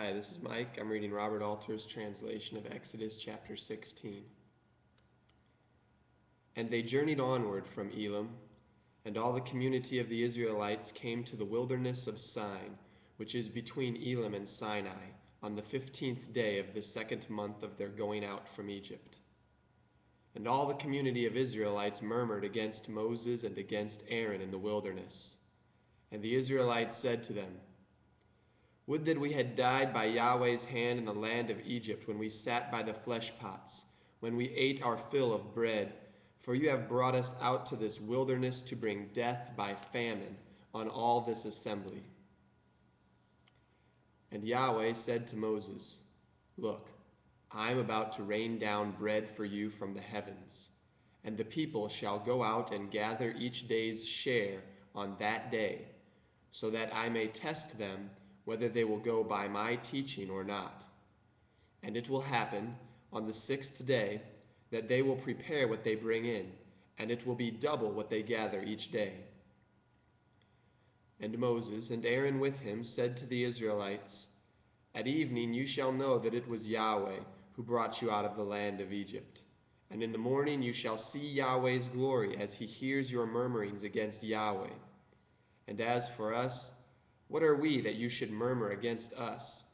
Hi, this is Mike. I'm reading Robert Alter's translation of Exodus chapter 16. And they journeyed onward from Elim, and all the community of the Israelites came to the wilderness of Sin, which is between Elim and Sinai, on the 15th day of the second month of their going out from Egypt. And all the community of Israelites murmured against Moses and against Aaron in the wilderness. And the Israelites said to them, "Would that we had died by Yahweh's hand in the land of Egypt, when we sat by the flesh pots, when we ate our fill of bread. For you have brought us out to this wilderness to bring death by famine on all this assembly." And Yahweh said to Moses, "Look, I am about to rain down bread for you from the heavens, and the people shall go out and gather each day's share on that day, so that I may test them whether they will go by my teaching or not. And it will happen on the 6th day that they will prepare what they bring in, and it will be double what they gather each day." And Moses and Aaron with him said to the Israelites, "At evening you shall know that it was Yahweh who brought you out of the land of Egypt. And in the morning you shall see Yahweh's glory as he hears your murmurings against Yahweh. And as for us, what are we that you should murmur against us?"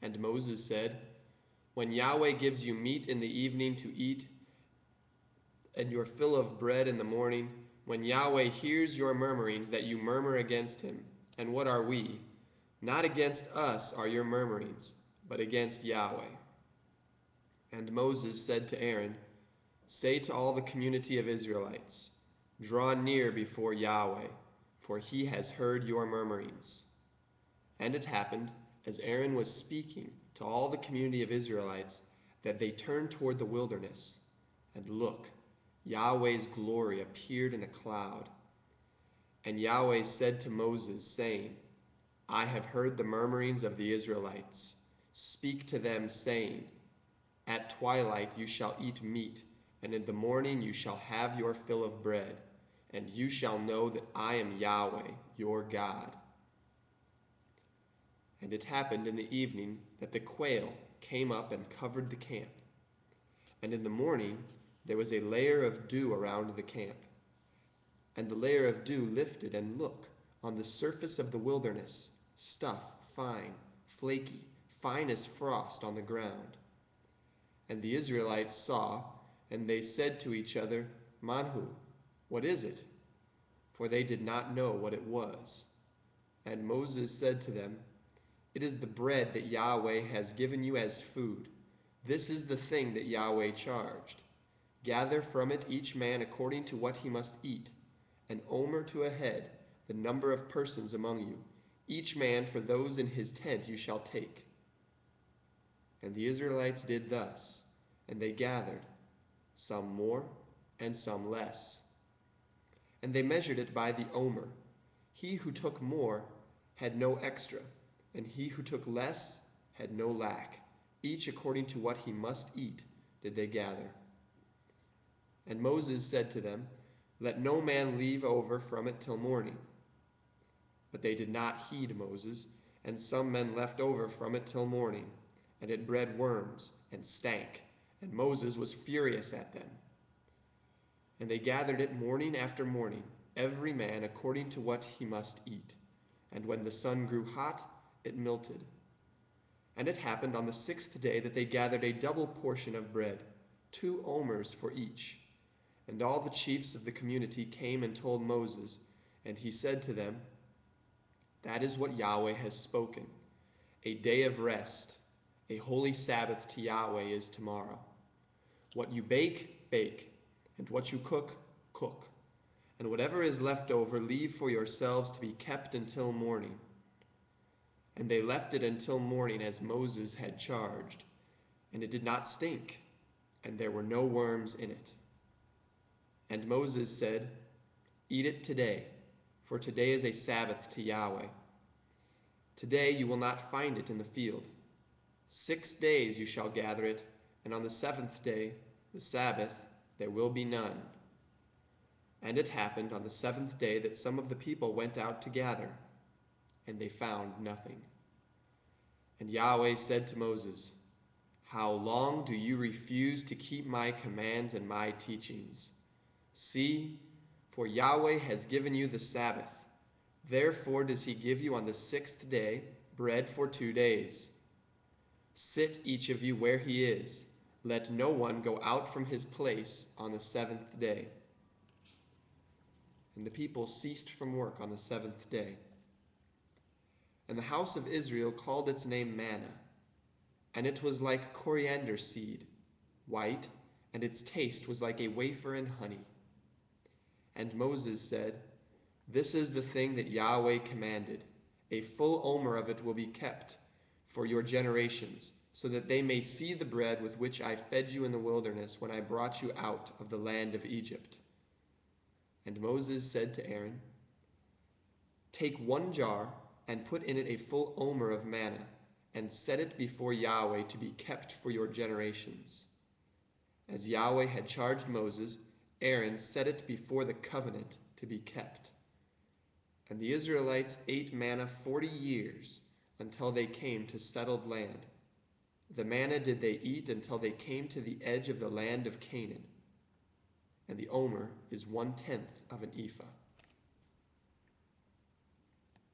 And Moses said, "When Yahweh gives you meat in the evening to eat, and your fill of bread in the morning, when Yahweh hears your murmurings that you murmur against him, and what are we? Not against us are your murmurings, but against Yahweh." And Moses said to Aaron, "Say to all the community of Israelites, draw near before Yahweh, for he has heard your murmurings." And it happened, as Aaron was speaking to all the community of Israelites, that they turned toward the wilderness, and look, Yahweh's glory appeared in a cloud. And Yahweh said to Moses, saying, "I have heard the murmurings of the Israelites. Speak to them, saying, at twilight you shall eat meat, and in the morning you shall have your fill of bread, and you shall know that I am Yahweh, your God." And it happened in the evening that the quail came up and covered the camp. And in the morning there was a layer of dew around the camp. And the layer of dew lifted, and look, on the surface of the wilderness, stuff fine, flaky, fine as frost on the ground. And the Israelites saw, and they said to each other, "Manhu, what is it?" For they did not know what it was. And Moses said to them, "It is the bread that Yahweh has given you as food. This is the thing that Yahweh charged. Gather from it each man according to what he must eat, an omer to a head, the number of persons among you. Each man for those in his tent you shall take." And the Israelites did thus, and they gathered, some more and some less. And they measured it by the omer. He who took more had no extra, and he who took less had no lack. Each according to what he must eat did they gather. And Moses said to them, "Let no man leave over from it till morning." But they did not heed Moses, and some men left over from it till morning, and it bred worms and stank, and Moses was furious at them. And they gathered it morning after morning, every man according to what he must eat. And when the sun grew hot, it melted. And it happened on the 6th day that they gathered a double portion of bread, 2 omers for each. And all the chiefs of the community came and told Moses, and he said to them, "That is what Yahweh has spoken. A day of rest, a holy Sabbath to Yahweh is tomorrow. What you bake, bake, and what you cook, cook. And whatever is left over, leave for yourselves to be kept until morning." And they left it until morning as Moses had charged, and it did not stink, and there were no worms in it. And Moses said, "Eat it today, for today is a Sabbath to Yahweh. Today you will not find it in the field. 6 days you shall gather it, and on the 7th day, the Sabbath, there will be none." And it happened on the 7th day that some of the people went out to gather, and they found nothing. And Yahweh said to Moses, "How long do you refuse to keep my commands and my teachings? See, for Yahweh has given you the Sabbath. Therefore does he give you on the 6th day bread for 2 days. Sit each of you where he is. Let no one go out from his place on the 7th day." And the people ceased from work on the 7th day. And the house of Israel called its name manna, and it was like coriander seed, white, and its taste was like a wafer in honey. And Moses said, "This is the thing that Yahweh commanded. A full omer of it will be kept for your generations, so that they may see the bread with which I fed you in the wilderness when I brought you out of the land of Egypt." And Moses said to Aaron, "Take 1 jar and put in it a full omer of manna, and set it before Yahweh to be kept for your generations." As Yahweh had charged Moses, Aaron set it before the covenant to be kept. And the Israelites ate manna 40 years until they came to settled land. The manna did they eat until they came to the edge of the land of Canaan. And the omer is 1/10 of an ephah.